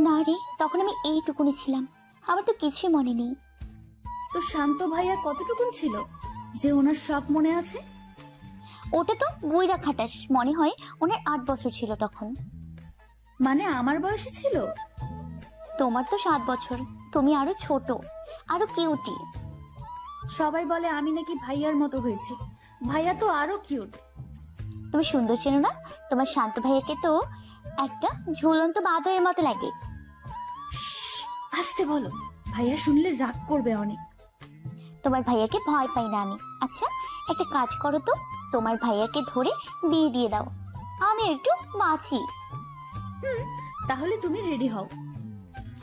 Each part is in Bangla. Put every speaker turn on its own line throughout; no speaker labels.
না রে, তখন আমি এইটুকুনি ছিলাম, আমার তো কিছুই মনে নেই।
তো শান্ত ভাইয়া কতটুকুন ছিল যে ওনার সব মনে আছে?
ওটা তো বুইড়া খাটাস, মনে হয় ওনার 8 বছর ছিল তখন।
মানে আমার বয়সী ছিল?
তোমার তো 7 বছর, তুমি আরো ছোট, আরো কিউটি।
সবাই বলে আমি নাকি ভাইয়ার মতো হয়েছি, ভাইয়া তো আরো কিউট।
তুমি সুন্দর চেনো না? তোমার শান্ত ভাইয়াকে তো একটা ঝুলন্ত বাদরের মতো লাগে।
আস্তে বলো, ভাইয়া শুনলে রাগ করবে অনেক।
তোমার ভাইয়াকে ভয় পাই না আমি। আচ্ছা, একটা কাজ করো তো, তোমার ভাইয়াকে ধরে বিয়ে দিয়ে দাও, আমি একটু বাঁচি।
তাহলে তুমি রেডি হও।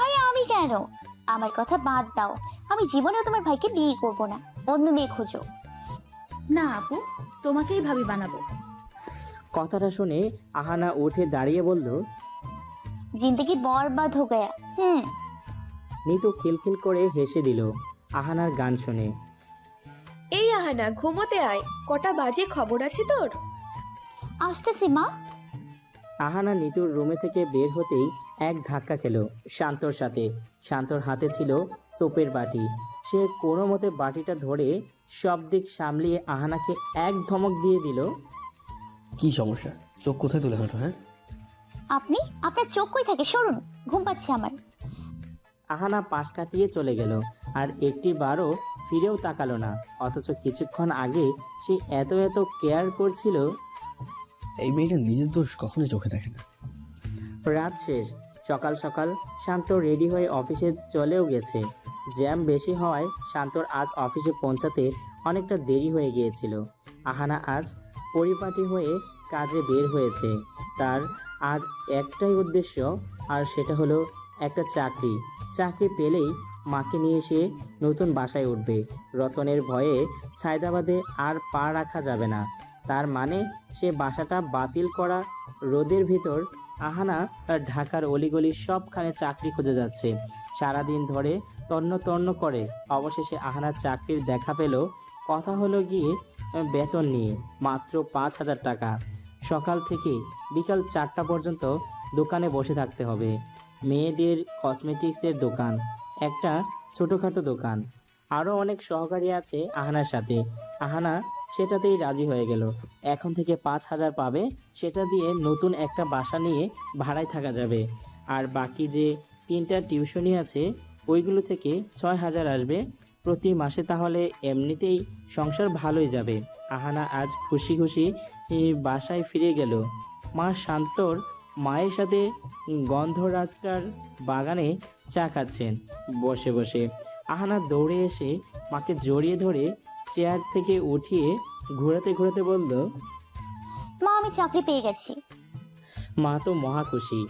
আরে আমি কেন? আমার কথা বাদ দাও, আমি জীবনেও তোমার ভাইকে বিয়ে করব না, অন্য মেয়ে খোঁজো।
না আপু, তোমাকেই ভাবি বানাবো।
কথাটা শুনে আহানা উঠে দাঁড়িয়ে বলল,
জিন্দগি বরবাদ হো গয়া।
নিতু খিলখিল করে হেসে দিল আহানার গান শুনে।
এই আহানা, ঘুমোতে আয়, কটা বাজে খবর আছে তোর?
আসতেছি মা।
আহানা নিতুর রুমে থেকে বের হতেই এক ধাক্কা খেল শান্তর সাথে। শান্তর হাতে ছিল সোপের বাটি। সে কোনো মতে বাটিটা ধরে সব দিক সামলিয়ে আহানাকে এক ধমক দিয়ে দিল।
কি সমস্যা? চোখ কোথায় তুলে হাঁটো? হ্যাঁ,
আপনি, আপনার চোখ কই থাকে? সরুন, ঘুম পাচ্ছে আমার।
আহানা পাশ কাটিয়ে চলে গেল আর একটি বারও ফিরেও তাকালো না। অথচ কিছুক্ষণ আগে সে এত এত কেয়ার করছিল।
এই মেয়েটা নিজের দোষ কখনোই চোখে দেখে না।
রাত শেষ। সকাল সকাল শান্ত রেডি হয়ে অফিসে চলেও গেছে। জ্যাম বেশি হওয়ায় শান্তর আজ অফিসে পৌঁছাতে অনেকটা দেরি হয়ে গিয়েছিল। আহানা আজ পরিপাটি হয়ে কাজে বের হয়েছে। তার আজ একটাই উদ্দেশ্য, আর সেটা হলো একটা চাকরি। চাকরি পেলেই মাকে নিয়ে সে নতুন বাসায় উঠবে। রতনের ভয়ে ছায়দাবাদে আর পা রাখা যাবে না। তার মানে সে বাসাটা বাতিল করা। রোদের ভিতর আহানা ঢাকার অলিগলি সবখানে চাকরি খুঁজে যাচ্ছে। সারাদিন ধরে তন্ন তন্ন করে অবশেষে আহানা চাকরির দেখা পেল। কথা হলো গিয়ে বেতন নিয়ে, মাত্র 5,000 টাকা। সকাল থেকে বিকাল 4টা পর্যন্ত দোকানে বসে থাকতে হবে। মেয়েদের কসমেটিক্সের দোকান, একটা ছোটোখাটো দোকান, আরও অনেক সহকারী আছে আহানার সাথে। আহানা সেটাতেই রাজি হয়ে গেল। এখন থেকে 5,000 পাবে, সেটা দিয়ে নতুন একটা বাসা নিয়ে ভাড়ায় থাকা যাবে। আর বাকি যে 3টা টিউশনি আছে ওইগুলো থেকে 6,000 আসবে প্রতি মাসে। তাহলে এমনিতেই সংসার ভালোই যাবে। আহানা আজ খুশি খুশি বাসায় ফিরে গেল। মা শান্তর মায়ের সাথে গন্ধরাজটার বাগানে চা খাচ্ছেন বসে বসে। আহানা দৌড়ে এসে মাকে জড়িয়ে ধরে চেয়ার থেকে উঠিয়ে ঘোরাতে ঘোরাতে বলল,
মা, আমি চাকরি পেয়ে গেছি।
মা তো মহা খুশি।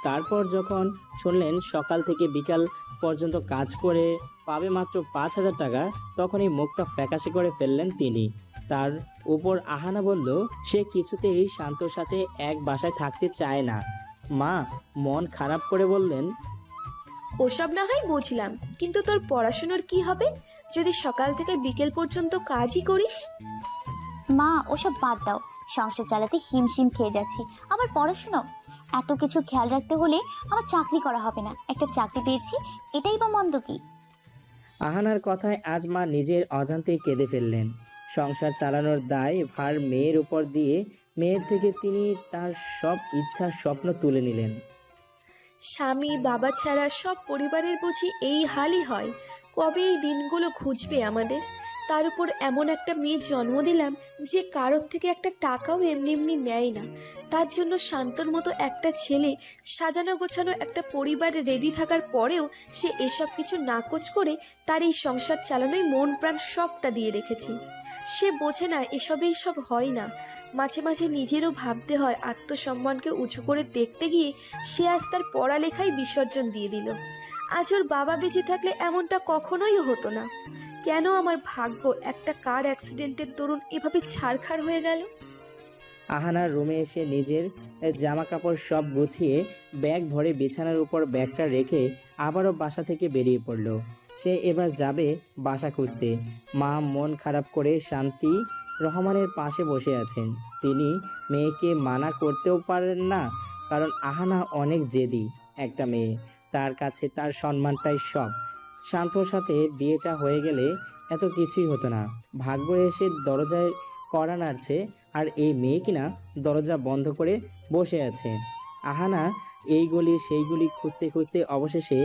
তারপর যখন শুনলেন সকাল থেকে বিকাল পর্যন্ত কাজ করে পাবে মাত্র 5,000 টাকা, তখনই মুখটা ফ্যাকাশে করে ফেললেন তিনি। তার উপর আহানা বলল সে কিছুতেই শান্তর সাথে এক বাসায় থাকতে চায় না। মা মন খারাপ করে বললেন,
ওসব না হয় বুঝলাম, কিন্তু তোর পড়াশোনার কি হবে যদি সকাল থেকে বিকেল পর্যন্ত কাজই করিস?
মা, ওসব বাদ দাও, সংসার চালাতে হিমশিম খেয়ে যাচ্ছি, আবার পড়াশোনা। এত কিছু খেয়াল রাখতে হলে আমার চাকরি করা হবে না। একটা চাকরি পেয়েছি, এটাই বা মন্দ কি?
আহানার কথায় আজ মা নিজের অজান্তেই কেঁদে ফেললেন। সংসার চালানোর দায় ভার মেয়ের উপর দিয়ে মেয়ের থেকে তিনি তার সব ইচ্ছা স্বপ্ন তুলে নিলেন।
স্বামী বাবা ছাড়া সব পরিবারের বুঝি এই হালই হয়? কবে এই দিনগুলো ঘুচবে আমাদের? তার উপর এমন একটা মেয়ে জন্ম দিলাম যে কারোর থেকে একটা টাকাও এমনি এমনি নেয় না। তার জন্য শান্তর মতো একটা ছেলে সাজানো গোছানো একটা পরিবারে রেডি থাকার পরেও সে এসব কিছু নাকচ করে তার এই সংসার চালানোয় মন প্রাণ সবটা দিয়ে রেখেছি। সে বোঝে না এসবেই সব হয় না। মাঝে মাঝে নিজেরও ভাবতে হয়, আত্মসম্মানকে উঁচু করে দেখতে গিয়ে সে আজ তার পড়ালেখায় বিসর্জন দিয়ে দিল। আজ ওর বাবা বেঁচে থাকলে এমনটা কখনোই হতো না। কেন আমার ভাগ্য একটা কার অ্যাক্সিডেন্টের দরুন এভাবে ছারখার হয়ে গেল?
আহানার রুমে এসে নিজের জামা কাপড় সব গুছিয়ে ব্যাগ ভরে বিছানার উপর ব্যাগটা রেখে আবারও বাসা থেকে বেরিয়ে পড়ল। সে এবার যাবে বাসা খুঁজতে। মা মন খারাপ করে শান্তি রহমানের পাশে বসে আছেন। তিনি মেয়েকে মানা করতেও পারেন না, কারণ আহানা অনেক জেদি একটা মেয়ে, তার কাছে তার সম্মানটাই সব। শান্তর সাথে বিয়েটা হয়ে গেলে এত কিছুই হতো না। ভাগ্য এসে দরজায় কড়া নাড়ছে, আর এই মেয়ে কিনা দরজা বন্ধ করে বসে আছে। আহানা এই গলি সেই গলি খুঁজতে খুঁজতে অবশেষে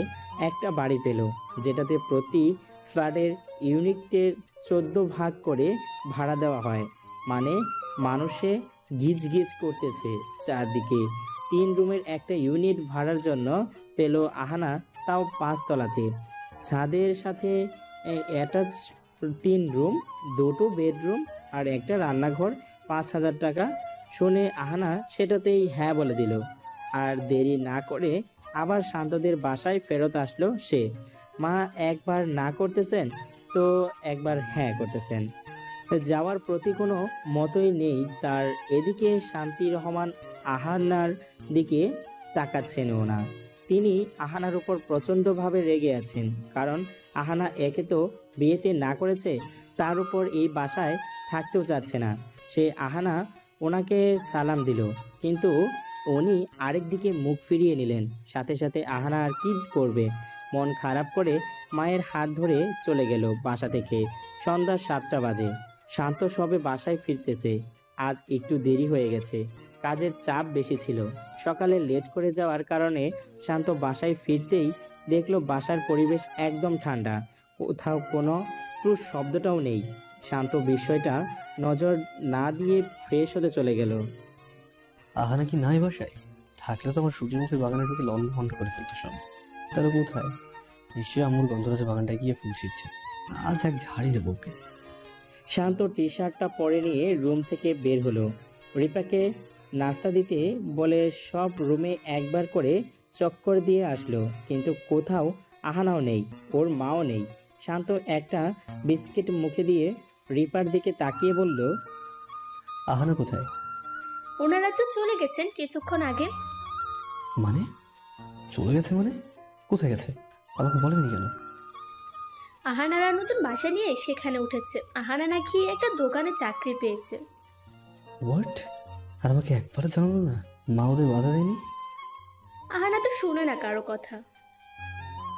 একটা বাড়ি পেল, যেটাতে প্রতি ফ্ল্যাটের ইউনিটের 14 ভাগ করে ভাড়া দেওয়া হয়। মানে মানুষে গিজ গিজ করতেছে চারদিকে। 3 রুমের একটা ইউনিট ভাড়ার জন্য পেল আহানা, তাও 5 তলাতে। ছাদের সাথে অ্যাটাচ 3 রুম, 2টো বেডরুম আর একটা রান্নাঘর। 5,000 টাকা শুনে আহানা সেটাতেই হ্যাঁ বলে দিল। আর দেরি না করে আবার শান্তদের বাসায় ফেরত আসলো সে। মা একবার না করতেছেন তো একবার হ্যাঁ করতেছেন, যাওয়ার প্রতি কোনো মতই নেই তার। এদিকে শান্তি রহমান আহানার দিকে তাকাচ্ছেনও না। তিনি আহানার উপর প্রচণ্ডভাবে রেগে আছেন, কারণ আহানা একে তো বিয়েতে না করেছে, তার উপর এই বাসায় থাকতেও চাচ্ছে না সে। আহানা ওনাকে সালাম দিল, কিন্তু উনি আরেক দিকে মুখ ফিরিয়ে নিলেন। সাথে সাথে আহানা আর কি করবে, মন খারাপ করে মায়ের হাত ধরে চলে গেল বাসা থেকে। সন্ধ্যা 7টা বাজে। শান্ত সবে বাসায় ফিরতেছে। আজ একটু দেরি হয়ে গেছে, কাজের চাপ বেশি ছিল। সকালে লেট করে যাওয়ার কারণে শান্ত বাসায় ফিরতেই দেখলো বাসার পরিবেশ একদম ঠান্ডা, কোথাও কোনো টুস শব্দটাও নেই। শান্ত বিষয়টা নজর না দিয়ে ফ্রেশ হতে চলে গেল।
আহানা কি নাই বাসায়? থাকলে তো আমার সূর্যমুখীর বাগানে ঢুকে লন্ডন বন্ধ করে ফেলতো সব। তাহলে কোথায়? নিশ্চয়ই আম্মুর গন্ধরাজ বাগানটায় গিয়ে ফুল ছিঁড়ছে। আজ এক ঝাড়ি দেবো ওকে।
শান্ত টি শার্টটা পরে নিয়ে রুম থেকে বের হলো। রিপাকে নাস্তা দিতে বলে সব রুমে একবার করে চক্কর দিয়ে আসলো, কিন্তু কোথাও আহানাও নেই, ওর মাও নেই। শান্ত একটা বিস্কিট মুখে দিয়ে রিপার দিকে তাকিয়ে বলল,
আহানা কোথায়?
ওনারা তো চলে গেছেন কিছুক্ষণ আগে।
মানে চলে গেছে? মানে কোথায় গেছে? আমাকে বলেনি কেন?
আহানারা নতুন বাসা নিয়ে সেখানে উঠেছে। আহানা নাকি একটা দোকানে চাকরি পেয়েছে।
হোয়াট? আর আমাকে একবারও জানালো না? মা ওদের বাধা দেয়নি?
আহানা তো শুনে না কারো কথা।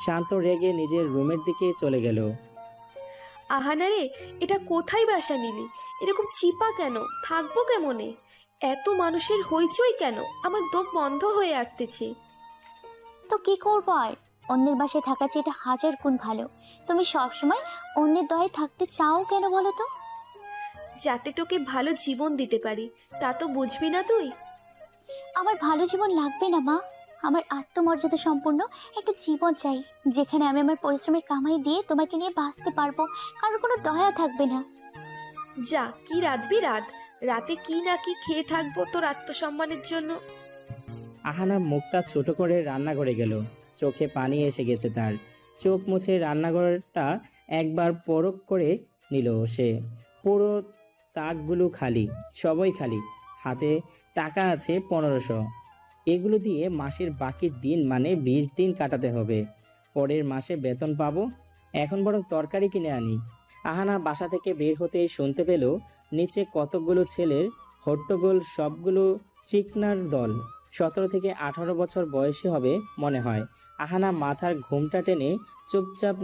শান্ত রেগে নিজের রুমের দিকে চলে গেল।
আহানা রে, এটা কোথায় বাসা নিলি? এরকম চিপা কেন? থাকবো কেমনে? এত মানুষের হইচই কেন? আমার দম বন্ধ হয়ে আসতেছে।
তো কি করবো আর, অন্যের বাসায় থাকা চেয়ে এটা 1000 গুণ ভালো। তুমি সবসময় অন্যের দয়ে থাকতে চাও কেন বলো তো?
যাতে তোকে ভালো জীবন দিতে পারি, তা তো বুঝবি না তুই?
আমার ভালো জীবন লাগবে না মা, আমার আত্মমর্যাদা সম্পূর্ণ একটা জীবন চাই, যেখানে আমি আমার পরিশ্রমের কামাই দিয়ে তোমাকে নিয়ে বাঁচতে পারবো, কারোর কোনো দয়া থাকবে না।
যা, কি রাঁধবি রাত। রাতে কি না কি খেয়ে থাকবো তোর আত্মসম্মানের জন্য।
আহানা মুখটা ছোট করে রান্নাঘরে গেল। চোখে পানি এসে গেছে তার। চোখ মুছে রান্নাঘরটা একবার পরখ করে নিল সে। পুরো তাকগুলো খালি, সবই খালি। হাতে টাকা আছে 1500। এগুলো দিয়ে মাসের বাকি দিন মানে 20 দিন কাটাতে হবে। পরের মাসে বেতন পাবো। এখন বরং তরকারি কিনে আনি। আহানা বাসা থেকে বের হতেই শুনতে পেল নিচে কতগুলো ছেলের হট্টগোল, সবগুলো চিকনার দল। 17 থেকে 18 বছর বয়সী হবে মনে হয়। আহানা মাথার ঘুমটা টেনে চুপচাপ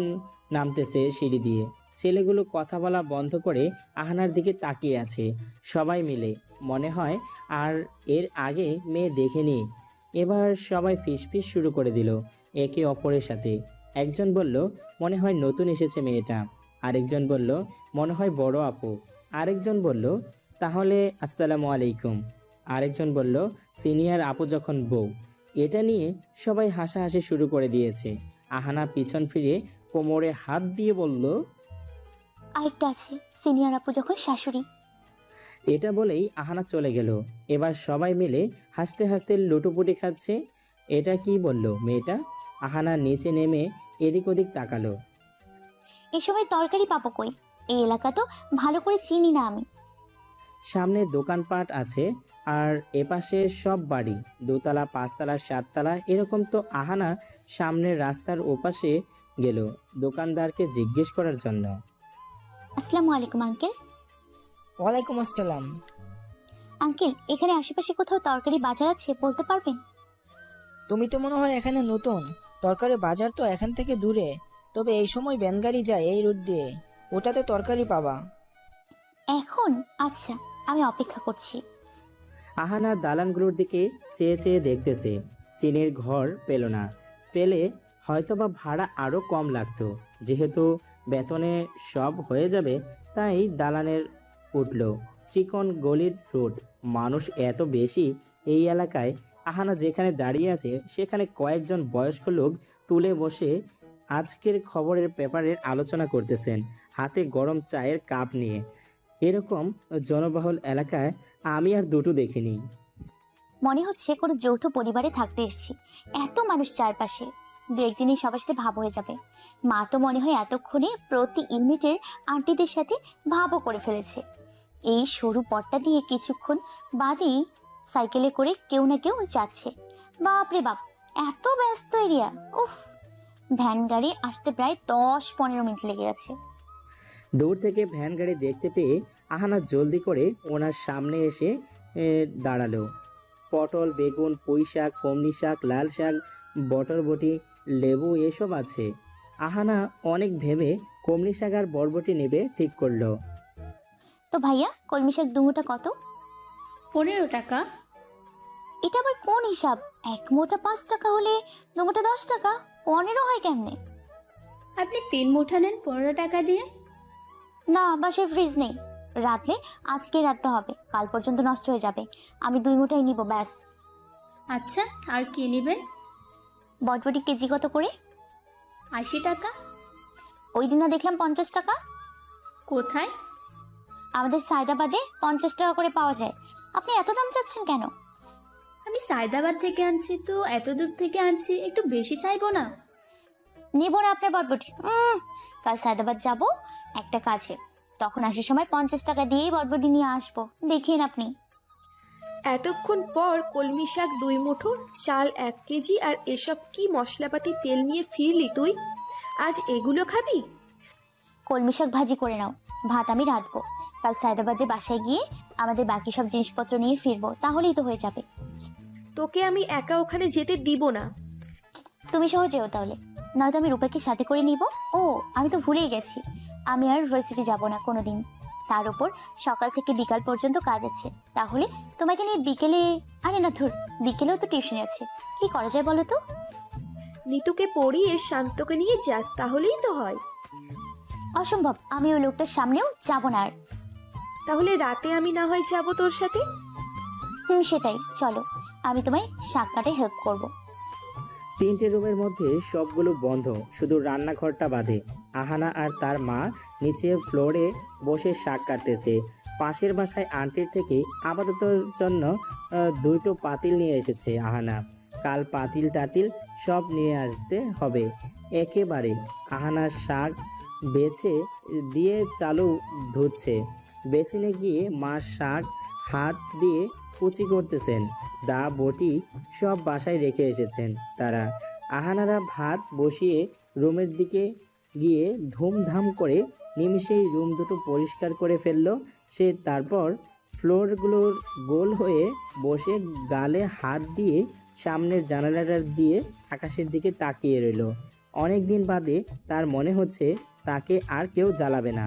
নামতেছে সিঁড়ি দিয়ে। ছেলেগুলো কথা বলা বন্ধ করে আহানার দিকে তাকিয়ে আছে সবাই মিলে। মনে হয় আর এর আগে মেয়ে দেখেনি। এবার সবাই ফিসফিস শুরু করে দিল একে অপরের সাথে। একজন বলল, মনে হয় নতুন এসেছে মেয়েটা। আরেকজন বলল, মনে হয় বড় আপু। আরেকজন বলল, তাহলে আসসালামু আলাইকুম। আরেকজন বলল, সিনিয়র আপু যখন বউ। এটা নিয়ে সবাই হাসাহাসি শুরু করে দিয়েছে। আহানা পিছন ফিরে কোমরে হাত দিয়ে বলল,
আরেকটা আছে, সিনিয়র আপু যখন শাশুড়ি।
এটা বলেই আহানা চলে গেল। এবার সবাই মিলে হাসতে হাসতে লুটোপুটি খাচ্ছে। এটা কি বলল মেয়েটা? আহানা নিচে নেমে এদিক ওদিক তাকালো।
এই সময় তরকারি পাবো কই? এই এলাকা তো ভালো করে চিনি না আমি।
সামনে দোকানপাট আছে, আর এপাশে সব বাড়ি, 2 তলা 5 তলা 7 তলা এরকম। তো আহানা সামনের রাস্তার ওপাশে গেল দোকানদারকে জিজ্ঞেস করার জন্য।
আসসালামু আলাইকুম আঙ্কেল।
ওয়ালাইকুম আসসালাম।
আঙ্কেল, এখানে আশেপাশে কোথাও তরকারি বাজার আছে, বলতে পারবেন?
তুমি তো মনে হয় এখানে নতুন। তরকারি বাজার তো এখান থেকে দূরে, তবে এই সময় ভ্যানগাড়ি যায় এই রুট দিয়ে, ওটাতে তরকারি পাবা।
এখন? আচ্ছা, আমি অপেক্ষা করছি।
আহানা দালানগুলোর দিকে চেয়ে চেয়ে দেখতেছে। টিনের ঘর পেল না, পেলে হয়তোবা ভাড়া আরও কম লাগতো। যেহেতু বেতনে সব হয়ে যাবে, তাই দালানের উঠল। চিকন গলির রোড, মানুষ এত বেশি এই এলাকায়। আহানা যেখানে দাঁড়িয়ে আছে সেখানে কয়েকজন বয়স্ক লোক টুলে বসে আজকের খবরের পেপারের আলোচনা করতেছেন, হাতে গরম চায়ের কাপ নিয়ে। এরকম জনবহুল এলাকায় আমি আর দুটো দেখিনি।
মনে হচ্ছে কোনো যৌথ পরিবারে থাকতে এসেছি। এত মানুষ চারপাশে, দু একদিনই সবার সাথে ভাব হয়ে যাবে। মা তো মনে হয় এতক্ষণে প্রতি ইউনিটের আন্টিদের সাথে ভাবও করে ফেলেছে। এই সরু পথটা দিয়ে কিছুক্ষণ বাদেই সাইকেলে করে কেউ না কেউ যাচ্ছে। বাপরে বাপ, এত ব্যস্ত এরিয়া! উফ, ভ্যান গাড়ি আসতে প্রায় 10-15 মিনিট লেগে গেছে।
দূর থেকে ভ্যান গাড়ি দেখতে পেয়ে আহানা জলদি করে ওনার সামনে এসে দাঁড়ালো। পটল, বেগুন, পুঁই শাক, কমলি শাক, লাল শাক, বটরবটি, লেবু এসব আছে। আহানা অনেক ভেবে কমলি শাক আর বরবটি নেবে ঠিক করলো।
তো ভাইয়া, কলমি শাক দুমোটা কত?
15 টাকা।
এটা আবার কোন হিসাব? এক মোটা 5 টাকা হলে দুমোটা 10 টাকা, 15 হয় কেমনে?
আপনি 3 মুঠা নেন 15 টাকা দিয়ে।
না, বাসায় ফ্রিজ নেই। রাতলে আজকে রাখতে হবে, কাল পর্যন্ত নষ্ট হয়ে যাবে। আমি 2 মুঠাই নিব ব্যাস।
আচ্ছা, আর কি নেবেন?
বটবটি কেজি কত করে?
80 টাকা।
ওই দিন না দেখলাম 50 টাকা।
কোথায়?
আমাদের সায়দাবাদে 50 টাকা করে পাওয়া যায়। আপনি এত দাম চাচ্ছেন কেন?
আমি সায়দাবাদ থেকে আনছি তো এত দূর থেকে আনছি, একটু বেশি চাইবো না?
নিব না আপনার বটবটি। কাল সায়দাবাদ যাব একটা কাজে, তখন আসার সময় 50 টাকা দিয়েই বটবটি নিয়ে আসবো, দেখিয়েন আপনি।
এতক্ষণ পর কলমি শাক 2 মুঠো, চাল 1 কেজি, আর এসব কি মশলাপাতি তেল নিয়ে ফিরলি তুই? আজ এগুলো খাবি?
কলমি শাক ভাজি করে নাও, ভাত আমি রাঁধবো। কাল সায়দাবাদে বাসায় গিয়ে আমাদের বাকি সব জিনিসপত্র নিয়ে ফিরবো, তাহলেই তো হয়ে যাবে।
তোকে আমি একা ওখানে যেতে দিব না।
তুমি সহ যেও তাহলে, নয়তো আমি রূপাকে সাথে করে নিব। ও, আমি তো ভুলেই গেছি, আমি আর ইউনিভার্সিটি যাব না কোনোদিন। তার উপর সকাল থেকে বিকাল পর্যন্ত কাজ আছে। তাহলে তোমাকে নিয়ে বিকেলে, আরে না ধুর, বিকেলেও তো টিউশন আছে। কি করা যায় বলো তো?
নিতুকে পড়িয়ে শান্তকে নিয়ে যাস, তাহলেই তো হয়।
অসম্ভব, আমি ওই লোকটার সামনেও যাব না আর।
তাহলে রাতে আমি না হয় যাব তোর সাথে।
সেটাই, চলো, আমি তোমায় শাক কাটে হেল্প করবো।
3টে রুমের মধ্যে সবগুলো বন্ধ, শুধু রান্নাঘরটা বাদে। আহানা আর তার মা নিচে ফ্লোরে বসে শাক কাটতেছে। পাশের বাসায় আন্টির থেকে আপাতত জন্য 2টো পাতিল নিয়ে এসেছে আহানা। কাল পাতিল টাতিল সব নিয়ে আসতে হবে একেবারে। আহানার শাক বেছে দিয়ে চালু ধুচ্ছে। বেসিনে গিয়ে মা শাক হাত দিয়ে কুচি করতেছেন। দা বটি সব বাসায় রেখে এসেছেন তারা। আহানারা ভাত বসিয়ে রুমের দিকে গিয়ে ধুমধাম করে নিমিষেই রুম দুটো পরিষ্কার করে ফেললো সে। তারপর ফ্লোরগুলোর গোল হয়ে বসে গালে হাত দিয়ে সামনের জানালাটা দিয়ে আকাশের দিকে তাকিয়ে রইল। অনেক দিন বাদে তার মনে হচ্ছে তাকে আর কেউ জ্বালাবে না।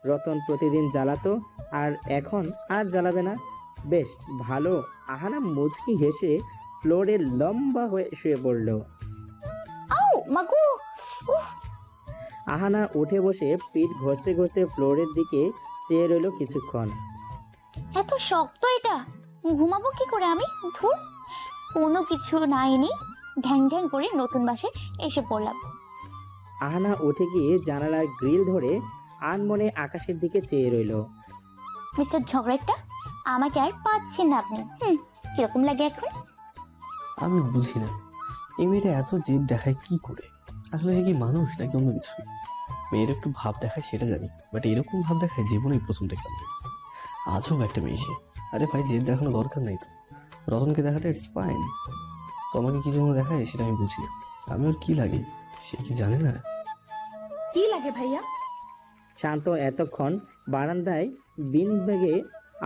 রতন প্রতিদিন জ্বালাতো, আর এখন আর জ্বালাবে না। বেশ ভালো। আহানা মুচকি হেসে ফ্লোরে লম্বা হয়ে শুয়ে পড়ল।
আউ মাগু! উফ!
আহানা উঠে বসে পিঠ ঘষতে ঘষতে ফ্লোরের দিকে চেয়ে রইল কিছুক্ষণ।
এত শক্ত এটা, ঘুমাবো কি করে আমি? ধুর, কোনো কিছু নাইনি, ঢ্যাং ঢ্যাং করে নতুন বাসে এসে পড়লাম।
আহানা উঠে গিয়ে জানালার গ্রিল ধরে আনমনে আকাশের দিকে চেয়ে রইল।
মিস্টার ঝগড়াটা, আমাকে আর পাচ্ছেন না আপনি। কিরকম লাগে এখন?
আমি বুঝি না এই মেয়েটা এত জেদ দেখায় কি করে। আসলে সে কি মানুষ নাকি অন্য কিছু? মেয়ের একটু ভাব দেখায় সেটা জানি, বাট এরকম ভাব দেখায় জীবনেই প্রথম দেখলাম। আজও একটা মেয়ে সে। আরে ভাই, জেদ দেখানো দরকার নেই তো। রতনকে দেখাটা ইটস ফাইন, তো আমাকে কি জন্য দেখায় সেটা আমি বুঝি না। আমি ওর কি লাগে সে কি জানে না?
কি লাগে ভাইয়া?
শান্ত এতক্ষণ বারান্দায় বিন বেগে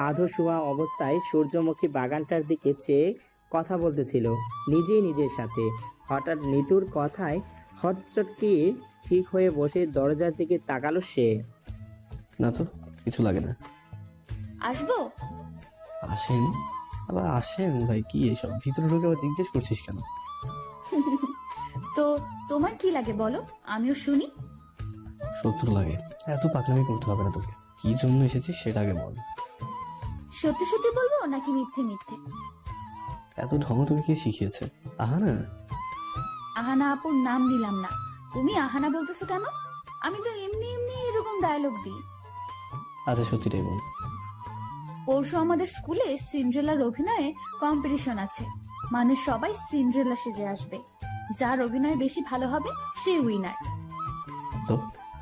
আধো শোয়া অবস্থায় সূর্যমুখী বাগানটার দিকে চেয়ে কথা বলতেছিল নিজেই নিজের সাথে। হঠাৎ নিতুর কথায় হটচটকিয়ে ঠিক হয়ে বসে দরজার দিকে তাকালো সে।
না তো, কিছু লাগে না।
আসবো?
আসেন, আবার আসেন ভাই, কি এসব ভিতরে ঢুকে আবার জিজ্ঞেস করছিস কেন?
তো তোমার কি লাগে বলো, আমিও শুনি।
শত্রু লাগে। এত পাকনামি করতে হবে না তোকে, কি জন্য এসেছিস সেটা আগে বল।
সত্যি সত্যি বলবো নাকি মিথ্যে মিথ্যে?
এত ঢং তোকে কে শিখিয়েছে? আহানা?
আহানা আপুর নাম নিলাম না, তুমি আহানা বলতেছো কেন? আমি তো এমনি এমনি এরকম ডায়লগ দিই।
আচ্ছা সত্যিটাই বল।
পরশু আমাদের স্কুলে সিন্ড্রেলার অভিনয়ে কম্পিটিশন আছে। মানুষ সবাই সিন্ড্রেলা সেজে আসবে, যার অভিনয় বেশি ভালো হবে সে উইনার।
তো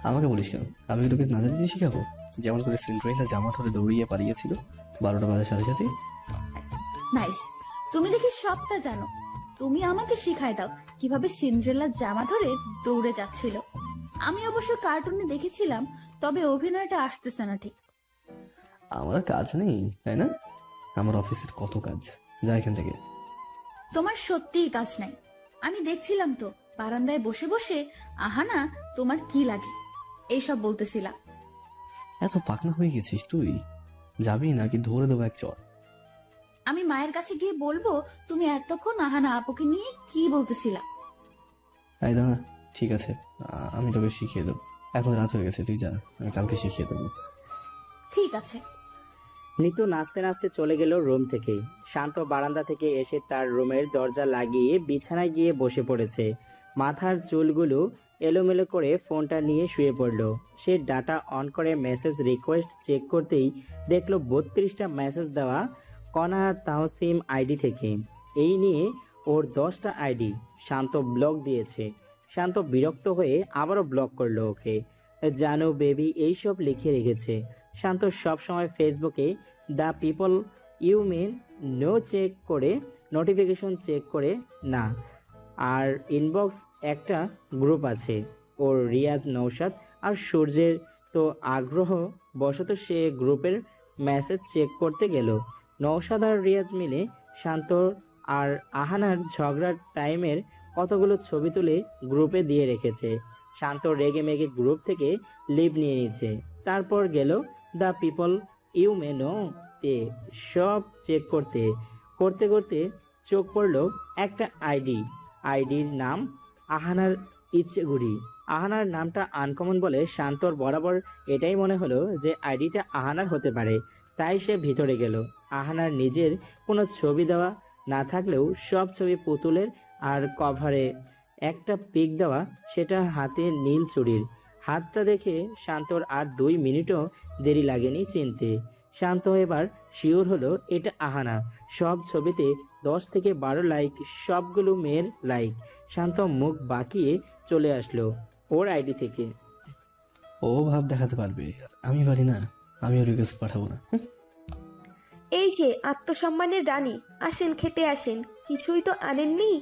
আমাকে বলিস কেন? আমি কি তোকে না জানিতে শিখাবো? যেমন করে সিন্ড্রেলা জামা ধরে দৌড়িয়ে পালিয়েছিল 12টা বাজার সাথে সাথে।
নাইস, তুমি দেখি সবটা জানো। তুমি আমাকে শিখাই দাও কিভাবে সিন্ড্রেলার জামা ধরে দৌড়ে যাচ্ছিল। আমি অবশ্য কার্টুনে দেখেছিলাম, তবে অভিনয়টা আসতেছে না ঠিক।
আমার কাজ নেই তাই না? আমার অফিসের কত কাজ, যা এখান থেকে।
তোমার সত্যিই কাজ নাই। আমি দেখছিলাম তো বারান্দায় বসে বসে আহানা তোমার কি লাগে এইসব বলতেছিলাম।
এত পাকনা হয়ে গেছিস তুই? যাবি নাকি ধরে দেবো এক চর?
আমি মায়ের কাছে গিয়ে বলবো তুমি এতক্ষণ আহানা আপুকে নিয়ে কি বলতেছিলা।
তাই দাঁড়া, ঠিক আছে, আমি তোকে শিখিয়ে দেবো। এখন রাত হয়ে গেছে, তুই যা, আমি কালকে শিখিয়ে দেবো।
ঠিক আছে।
নিতু নাচতে নাচতে চলে গেল রুম থেকে। শান্ত বারান্দা থেকে এসে তার রুমের দরজা লাগিয়ে বিছানায় গিয়ে বসে পড়েছে। মাথার চুলগুলো এলোমেলো করে ফোনটা নিয়ে শুয়ে পড়ল। সে ডাটা অন করে মেসেজ রিকোয়েস্ট চেক করতেই দেখলো 32টা মেসেজ দেওয়া কণা তাহসিম আইডি থেকে। এই নিয়ে ওর 10টা আইডি শান্ত ব্লক দিয়েছে। শান্ত বিরক্ত হয়ে আবারও ব্লক করলো ওকে। জানো বেবি এইসব লিখে রেখেছে। শান্ত সবসময় ফেসবুকে the people you mean know check করে, নোটিফিকেশন চেক করে না। আর ইনবক্স একটা গ্রুপ আছে ওর, রিয়াজ, নৌশাদ আর সূর্যের। তো আগ্রহ বশত সে গ্রুপের মেসেজ চেক করতে গেল। নৌশাদ আর রিয়াজ মিলে শান্ত আর আহানার ঝগড়ার টাইমের কতগুলো ছবি তুলে গ্রুপে দিয়ে রেখেছে। শান্ত রেগে মেগে গ্রুপ থেকে লিভ নিয়ে নিচ্ছে। তারপর গেল the people you may know তে সব চেক করতে করতে করতে চোখ পড়ল একটা আইডির নাম আহানার ইচ্ছেগুড়ি। আহানার নামটা আনকমন বলে শান্তর বরাবর এটাই মনে হলো যে আইডিটা আহানার হতে পারে। তাই সে ভিতরে গেল। আহানার নিজের কোনো ছবি দেওয়া না থাকলেও সব ছবি পুতুলের, আর কভারে একটা পিক দেওয়া, সেটা হাতে নীল চুড়ির। হাতটা দেখে শান্তর আর 2 মিনিটও দেরি লাগেনি চিনতে। শান্ত এবার শিওর হলো এটা আহানা। সব ছবিতে 10 থেকে 12 লাইক, সবগুলো মেয়ের লাইক। শান্ত মুখ বাঁকিয়ে চলে আসলো ওর আইডি থেকে।
ও ভাব দেখাতে পারবে, আর আমি পারি না। আমিও রিকোয়েস্ট পাঠাবো না।
এই যে আত্মসম্মানের রানী, আসেন খেতে আসেন। কিছুই তো আনেননি,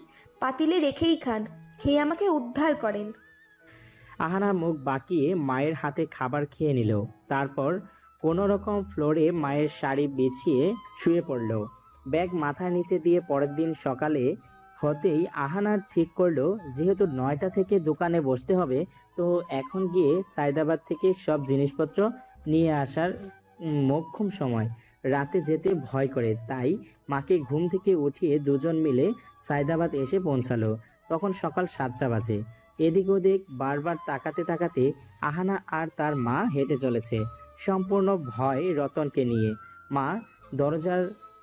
পাতিলে রেখেই খান, খেয়ে আমাকে উদ্ধার করেন।
আহানা মুখ বাঁকিয়ে মায়ের হাতে খাবার খেয়ে নিল। তারপর কোনো রকম ফ্লোরে মায়ের শাড়ি বিছিয়ে শুয়ে পড়ল। ব্যাগ মাথার নিচে দিয়ে পরের দিন সকালে হতেই আহানার ঠিক করলো যেহেতু 9টা থেকে দোকানে বসতে হবে, তো এখন গিয়ে সায়দাবাদ থেকে সব জিনিসপত্র নিয়ে আসার মোক্ষম সময়। রাতে যেতে ভয় করে, তাই মাকে ঘুম থেকে উঠিয়ে দুজন মিলে সায়দাবাদ এসে পৌঁছালো। তখন সকাল 7টা বাজে। এদিক ওদিক বারবার তাকাতে তাকাতে আহানা আর তার মা হেঁটে চলেছে, সম্পূর্ণ ভয় রতনকে নিয়ে। মা দরজার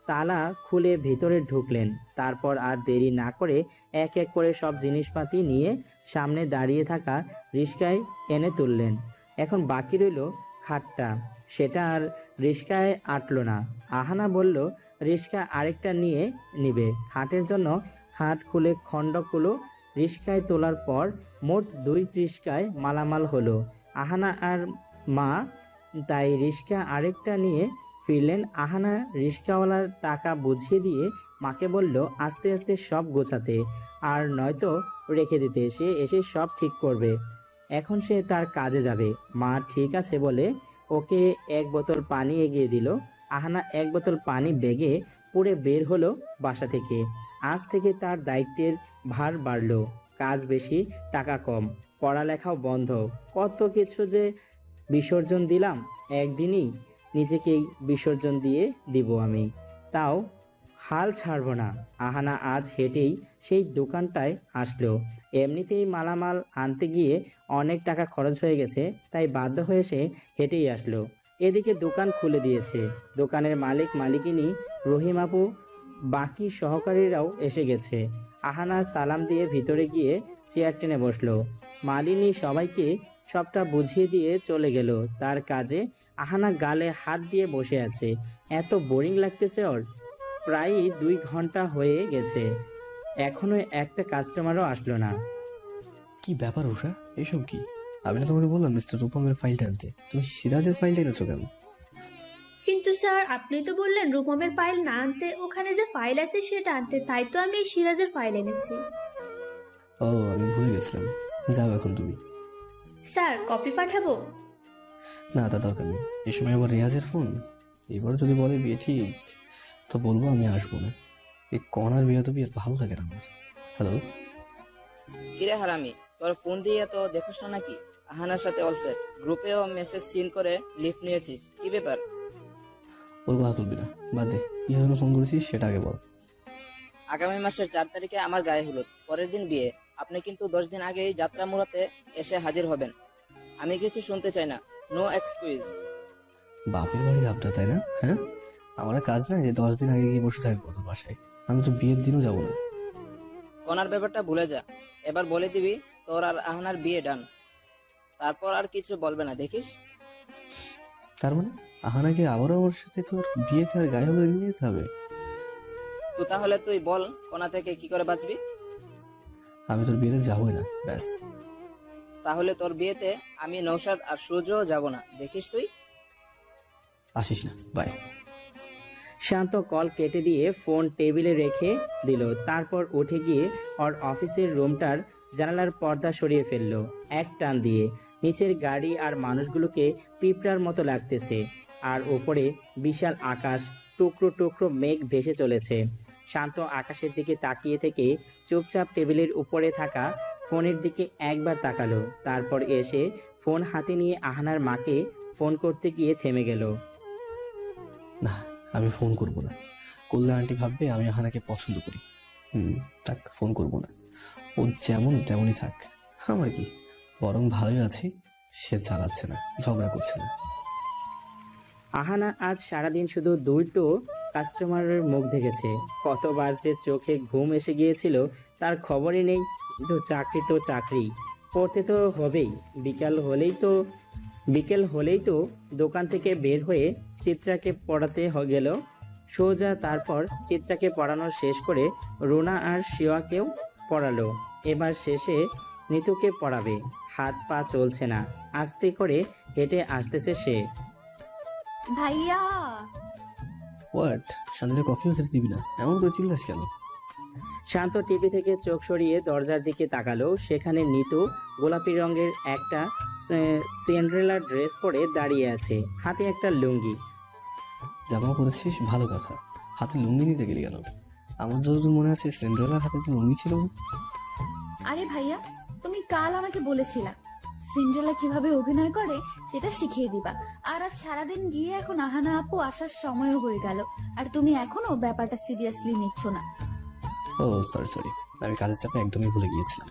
তালা খুলে ভেতরে ঢুকলেন। তারপর আর দেরি না করে এক এক করে সব জিনিসপাতি নিয়ে সামনে দাঁড়িয়ে থাকা রিস্কায় এনে তুললেন। এখন বাকি রইল খাটটা, সেটা আর রিস্কায় আটলো না। আহানা বলল রিস্কা আরেকটা নিয়ে নিবে। খাটের জন্য খাট খুলে খণ্ডগুলো রিস্কায় তোলার পর মোট 2 রিস্কায় মালামাল হলো। আহানা আর মা তাই রিস্কা আরেকটা নিয়ে ফিরলেন। আহানা রিস্কাওয়ালার টাকা বুঝিয়ে দিয়ে মাকে বলল আস্তে আস্তে সব গোছাতে, আর নয়তো রেখে দিতে, সে এসে সব ঠিক করবে। এখন সে তার কাজে যাবে। মা ঠিক আছে বলে ওকে 1 বোতল পানি এগিয়ে দিল। আহানা 1 বোতল পানি ব্যাগে পড়ে বের হলো বাসা থেকে। আজ থেকে তার দায়িত্বের ভার বাড়লো, কাজ বেশি, টাকা কম, পড়ালেখাও বন্ধ। কত কিছু যে বিসর্জন দিলাম, একদিনই নিজেকেই বিসর্জন দিয়ে দিব আমি। তাও হাল ছাড়ব না। আহানা আজ হেঁটেই সেই দোকানটায় আসলো। এমনিতেই মালামাল আনতে গিয়ে অনেক টাকা খরচ হয়ে গেছে, তাই বাধ্য হয়ে সে হেঁটেই আসলো। এদিকে দোকান খুলে দিয়েছে। দোকানের মালিকিনী, রহিম আপু, বাকি সহকারীরাও এসে গেছে। আহানা সালাম দিয়ে ভিতরে গিয়ে চেয়ার টেনে বসলো। মালিনী সবাইকে সবটা বুঝিয়ে দিয়ে চলে গেল তার কাজে। আহানা গালে হাত দিয়ে বসে আছে। এত বোরিং লাগতেছে ওর। প্রায়ই 2 ঘন্টা হয়ে গেছে, এখনো একটা কাস্টমারও আসলো না।
কি ব্যাপার উষা, এসব কি? আমি না তোমাকে বললাম মিস্টার রূপমের ফাইলটা আনতে, তুমি সিরাজের ফাইলটা এনেছো কেন?
কিন্তু স্যার আপনি তো বললেন রূপমের ফাইল না আনতে, ওখানে যে ফাইল আছে সেটা আনতে, তাই তো আমি এই সিরাজের ফাইল এনেছি।
ও, আমি ভুলে গেছিলাম। যাও এখন তুমি।
স্যার কপি পাঠাবো?
না, তা দরকার নেই। এই সময় আবার রিয়াজের ফোন। এবার যদি বলে বিয়ে ঠিক, তো বলবো আমি আসবো না। এই কনার বিয়ে তো বিয়ে ভালো লাগে না আমার। হ্যালো,
কিরে হারামি, তোর ফোন দিয়ে তো দেখোস না নাকি? আহানার সাথে অলসেট, গ্রুপেও মেসেজ সিন করে লিফট নিয়েছিস, কি ব্যাপার?
ওর কথা তুলবি না, বাদ দে। কি জন্য ফোন করেছিস সেটা আগে বল।
আগামী মাসের 4 তারিখে আমার গায়ে হলুদ, পরের দিন বিয়ে। আপনি কিন্তু 10 দিন আগেই যাত্রা মুরাতে এসে হাজির হবেন। আমি কিছু শুনতে চাই না, নো এক্সকিউজ।
বাপের বাড়ির আবদা, তাই না? হ্যাঁ, আমার আর কাজ নাই যে 10 দিন আগে গিয়ে বসে থাকবো তোর বাসায়। আমি তো বিয়ের দিনও যাবো না।
কনার ব্যাপারটা ভুলে যা। এবার বলে দিবি তোর আর আহানার বিয়ে ডান, তারপর আর কিছু বলবে না, দেখিস।
তার মানে আহানাকে আবারও আমার সাথে তোর বিয়েতে আর গায়ে হলুদে নিয়ে যেতে হবে?
তো তাহলে তুই বল, কোনা থেকে কি করে বাঁচবি?
আমি তোর বিয়েতে যাবোই না, ব্যাস।
তাহলে তোর বিয়েতে আমি, নৌশাদ আর সূর্যও যাব না, দেখিস তুই।
আসিস না, বাই।
শান্ত কল কেটে দিয়ে ফোন টেবিলে রেখে দিল। তারপর উঠে গিয়ে ওর অফিসের রুমটার জানালার পর্দা সরিয়ে ফেললো এক টান দিয়ে। নিচের গাড়ি আর মানুষগুলোকে পিঁপড়ার মতো লাগতেছে, আর ওপরে বিশাল আকাশ, টুকরো টুকরো মেঘ ভেসে চলেছে। শান্ত আকাশের দিকে তাকিয়ে থেকে চুপচাপ টেবিলের উপরে থাকা ফোনের দিকে একবার তাকালো। তারপর এসে ফোন হাতে নিয়ে আহানার মাকে ফোন করতে গিয়ে থেমে গেল।
না, আমি ফোন করবো না। করলে আন্টি ভাববে আমি আহানাকে পছন্দ করি। তাক, ফোন করবো না। ও যেমন তেমনই থাক, আমার কি। বরং ভালোই আছি, সে জ্বালাচ্ছে না, ঝগড়া করছে না।
আহানা আজ সারাদিন শুধু 2টো কাস্টমারের মুখ দেখেছে। কতবার যে চোখে ঘুম এসে গিয়েছিল তার খবরই নেই। কিন্তু চাকরি তো চাকরি, পড়তে তো হবেই। বিকেল হলেই তো দোকান থেকে বের হয়ে চিত্রাকে পড়াতে গেল সোজা। তারপর চিত্রাকে পড়ানো শেষ করে রুনা আর শিওয়াকেও পড়ালো। এবার শেষে নিতুকে পড়াবে। হাত পা চলছে না, আস্তে করে হেঁটে আসতেছে সে।
ভাইয়া,
হোয়াট? শান্তিতে কফিও খেতে দিবি না? এমন করে চিল্লাস কেন?
শান্ত টিভি থেকে চোখ সরিয়ে দরজার দিকে তাকালো। সেখানে নিতু গোলাপি রঙের একটা সিন্ড্রেলা ড্রেস পরে দাঁড়িয়ে আছে, হাতে একটা লুঙ্গি।
জামা পরেছিস ভালো কথা, হাতে লুঙ্গি নিতে গেলি কেন? আমার যতদূর মনে আছে সিন্ড্রেলার হাতে তো লুঙ্গি ছিল না।
আরে ভাইয়া, তুমি কাল আমাকে বলেছিলা সিন্ড্রেলা কিভাবে অভিনয় করে সেটা শিখিয়ে দিবা। আর আজ সারাদিন গিয়ে এখন আহানা আপু আসার সময়ও হয়ে গেল, আর তুমি এখনো ব্যাপারটা সিরিয়াসলি নিচ্ছ না।
ও সরি, আমি কাজের চাপে একদমই ভুলে গিয়েছিলাম।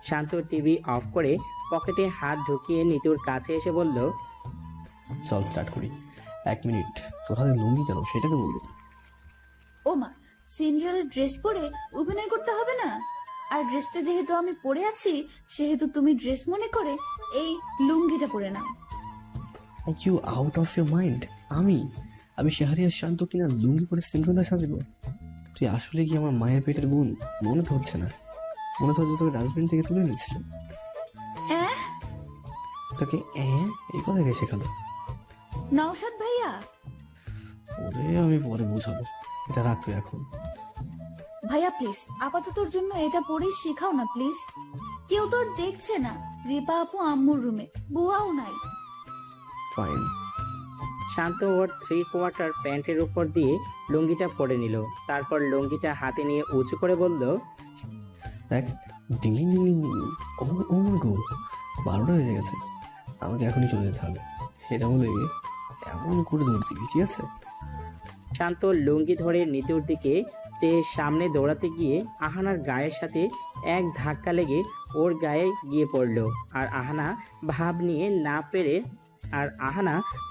শান্ত টিভি অফ করে পকেটে হাত ঢুকিয়ে নিতুর কাছে এসে বলল,
চল স্টার্ট করি। 1 মিনিট, তোর হাতে লুঙ্গি কেন সেটা তো বললি না।
ও মা, সিন্ড্রেলার ড্রেস পরে অভিনয় করতে হবে না? আর ড্রেসটা যেহেতু আমি পরে আছি, সেহেতু তুমি ড্রেস মনে করে এই লুঙ্গিটা পরে নাও।
You out of your mind? আমি শাহরিয়ার শান্ত কিনা লুঙ্গি পরে সিন্ড্রেলা সাজবো? তুই আসলে কি আমার মায়ের পেটের বোন? মনে তো হচ্ছে না। মনে তো হচ্ছে তোকে ডাস্টবিন থেকে তুলে নিয়েছিল। তোকে এই কথা কে শেখালো?
নওশাদ ভাইয়া।
ওরে আমি পরে বুঝাবো, এটা রাখ তুই এখন।
ভাইয়া প্লিজ, আপাততর জন্য এটা পরেই শেখাও না প্লিজ। কেউ তো আর দেখছে না। রিপা আপু আম্মুর রুমে, বুয়াও নাই।
ফাইন।
শান্ত ওর 3/4 প্যান্টের উপর দিয়ে লুঙ্গিটা পরে নিল। তারপর লুঙ্গিটা হাতে নিয়ে উঁচু করে বলল,
দেখ, ডিং ডিং ডিং ডিং ডিং। ও ও মা গো, 12টা বেজে গেছে। আমাকে এখনই চলে যেতে হবে। এটা বলে এমন করে দৌড় দিবি, ঠিক আছে?
শান্ত লুঙ্গি ধরে নিতুর দিকে চেয়ে সামনে দৌড়াতে গিয়ে আহানার গায়ের সাথে এক ধাক্কা লেগে ওর গায়ে গিয়ে পড়ল। আর আহানা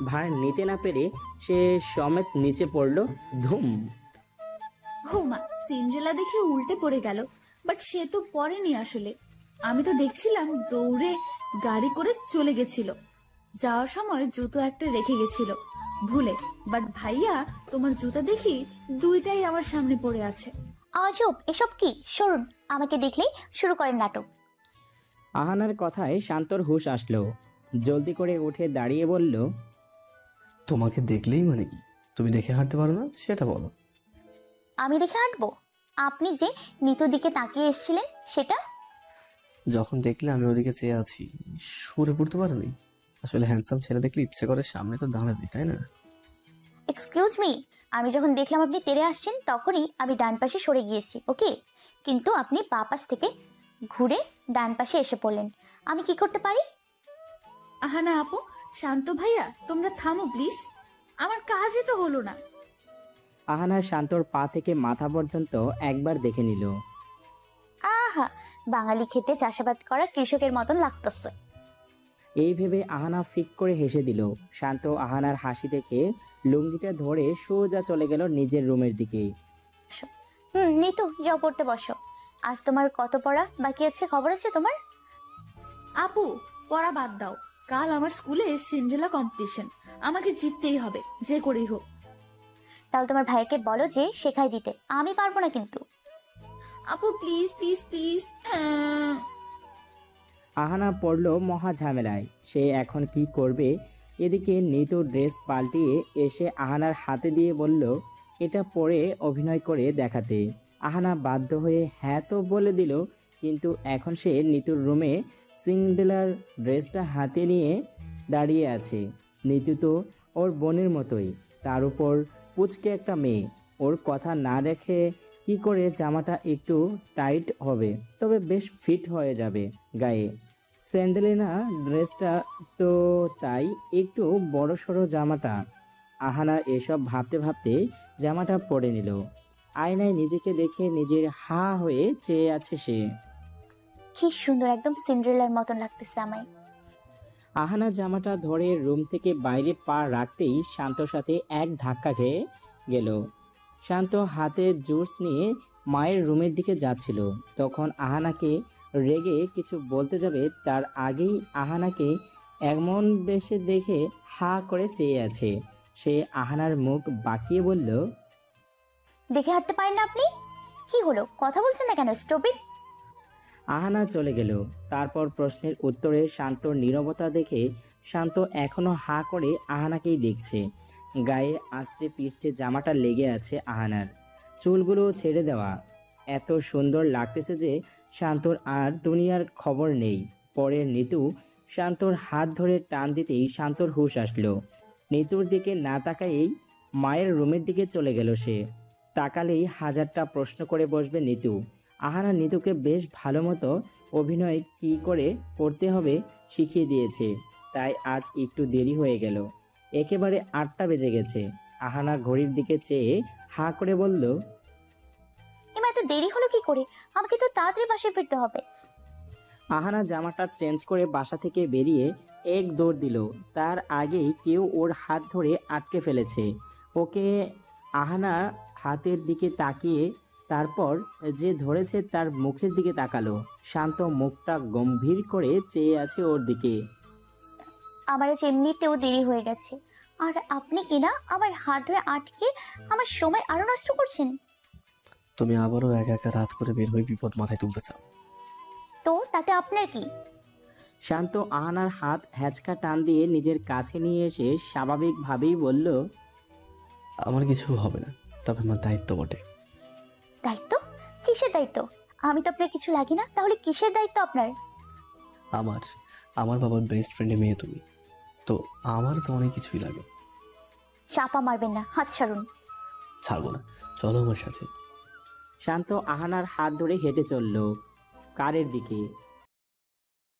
ভার নিতে না পেরে সে সমেত নিচে পড়ল। ধুম।
ঘুমা সিন্ড্রেলা দেখে উল্টে পড়ে গেল, বাট সে তো পড়েনি আসলে। আমি তো দেখছিলাম দৌড়ে গাড়ি করে চলে গেছিল। যাওয়ার সময় জুতো একটা রেখে গেছিল ভুলে, বাট ভাইয়া তোমার জুতা দেখি দুইটাই আমার সামনে পড়ে আছে।
আজব, এসব কি? সরুন, আমাকে দেখলেই শুরু করেন নাটক।
আহানার কথায় শান্তর হুঁশ আসলো। জলদি করে উঠে দাঁড়িয়ে বলল,
তোমাকে দেখলেই মানে কি? তুমি দেখে হাঁটতে পারো না সেটা বলো।
আমি দেখে হাঁটবো? আপনি যে নিতুর দিকে তাকিয়ে এসেছিলেন সেটা?
যখন দেখলে আমি ওদিকে চেয়ে আছি, সরে পড়তে পারোনি? আসলে হ্যান্ডসাম ছেলে দেখলে ইচ্ছে করে সামনে তো দাঁড়াবে, তাই না?
এক্সকিউজ মি, আমি যখন দেখলাম আপনি তেড়ে আসছেন তখনই আমি ডান পাশে সরে গিয়েছি, ওকে? কিন্তু আপনি বাঁ পাশ থেকে ঘুরে ডান পাশে এসে পড়লেন। আমি কি করতে পারি?
আহানা আপু, শান্ত ভাইয়া, তোমরা থামো প্লিজ, আমার কাজই তো হলো না।
আহানা শান্তর পা থেকে মাথা পর্যন্ত একবার দেখে নিল।
আহা, বাঙালি খেতে চাষাবাদ করা কৃষকের মতন লাগতেছে।
এই ভেবে আহানা ফিক করে হেসে দিল। শান্ত আহানার হাসি দেখে লুঙ্গিটা ধরে সোজা চলে গেল নিজের রুমের দিকে।
নিতু, যাও পড়তে বসো। আজ তোমার কত পড়া বাকি আছে খবর আছে তোমার?
আপু, পড়া বাদ দাও, কাল আমার স্কুলে সিন্ড্রেলা কম্পিটিশন, আমাকে জিততেই হবে যে করেই হোক।
তাহলে তোমার ভাইকে বলো যে শেখাই দিতে, আমি পারবো না কিন্তু।
আপু প্লিজ প্লিজ প্লিজ।
আহানা পড়ল মহা ঝামেলায়। সে এখন কি করবে? এদিকে নিতু ড্রেস পাল্টিয়ে এসে আহানার হাতে দিয়ে বলল এটা পরে অভিনয় করে দেখাতে। আহানা বাধ্য হয়ে হ্যাঁ তো বলে দিল, কিন্তু এখন সে নিতুর রুমে সিন্ড্রেলার ড্রেসটা হাতে নিয়ে দাঁড়িয়ে আছে। নিতু তো ওর বোনের মতোই, তার উপর পুচকে একটা মেয়ে। ওর কথা না রেখে কি করে জামাটা একটু টাইট হবে, তবে বেশ ফিট হয়ে যাবে গায়ে। স্যান্ডেলিনা ড্রেসটা তো তাই একটু বড় সড়ো জামাটা। আহানা এসব ভাবতে ভাবতে জামাটা পরে নিল। আয়নায় নিজেকে দেখে নিজের হা হয়ে চেয়ে আছে সে।
কি সুন্দর, একদম সিন্ড্রেলার মতন লাগতেছে আমায়।
আহানা জামাটা ধরে রুম থেকে বাইরে পা রাখতেই শান্তর সাথে এক ধাক্কা খেয়ে গেল। শান্ত হাতে জুস নিয়ে মায়ের রুমের দিকে যাচ্ছিল। তখন আহানাকে রেগে কিছু বলতে যাবে তার আগেই আহানাকে এমন বেশে দেখে হা করে চেয়ে আছে। সে আহানার মুখ বাঁকিয়ে বলল,
দেখে হাঁটতে পারেন না আপনি? কি হলো, কথা বলছেন না কেন? স্টপিড।
আহানা চলে গেল। তারপর প্রশ্নের উত্তরে শান্তর নীরবতা দেখে শান্ত এখনো হা করে আহানাকেই দেখছে। গায়ে আষ্টে পিষ্টে জামাটা লেগে আছে আহানার, চুলগুলো ছেড়ে দেওয়া। এত সুন্দর লাগতেছে যে শান্তর আর দুনিয়ার খবর নেই। পরে নিতু শান্তর হাত ধরে টান দিতেই শান্তর হুঁশ আসলো। নিতুর দিকে না তাকায়েই মায়ের রুমের দিকে চলে গেল সে। তাকালেই হাজারটা প্রশ্ন করে বসবে নিতু। আহানা নিতুকে বেশ ভালো মতো অভিনয় কি করে করতে হবে শিখিয়ে দিয়েছে, তাই আজ একটু দেরি হয়ে গেল। একেবারে 8টা বেজে গেছে। আহানা ঘড়ির দিকে চেয়ে হা করে বলল,
এমা এত দেরি হলো কি করে? আমাকে তো তাড়াতাড়ি বাসায় ফিরতে হবে।
আহানা জামাটা চেঞ্জ করে বাসা থেকে বেরিয়ে এক দৌড় দিল। তার আগেই কেউ ওর হাত ধরে আটকে ফেলেছে ওকে। আহানা হাতের দিকে তাকিয়ে তারপর যে ধরেছে তার মুখের দিকে তাকালো। শান্ত মুখটা গম্ভীর করে চেয়ে আছে ওর দিকে।
আমার আজ এমনিতেও দেরি হয়ে গেছে, আর আপনি কিনা আমার হাত ধরে আটকে আমার সময় আরো নষ্ট করছেন।
তুমি আবারও একা একা রাত করে বের হয়ে বিপদ মাথায় তুলতে চাও?
তো তাতে আপনার কি?
শান্ত আহানার হাত হ্যাচকা টান দিয়ে নিজের কাছে নিয়ে এসে স্বাভাবিকভাবেই বলল,
আমার কিছু হবে না, তবে আমার দায়িত্ব বটে।
দায়িত্ব? কিসের দায়িত্ব? আমি তো আপনার কিছু লাগি না, তাহলে কিসের দায়িত্ব আপনার?
আমার বাবার বেস্ট ফ্রেন্ডের মেয়ে তুমি, তো আমার তো অনেক কিছুই লাগে।
চাপা মারবেন না, হাত ছাড়ুন।
ছাড়বো না, চলো আমার সাথে।
শান্ত আহানার হাত ধরে হেঁটে চলল কারের দিকে।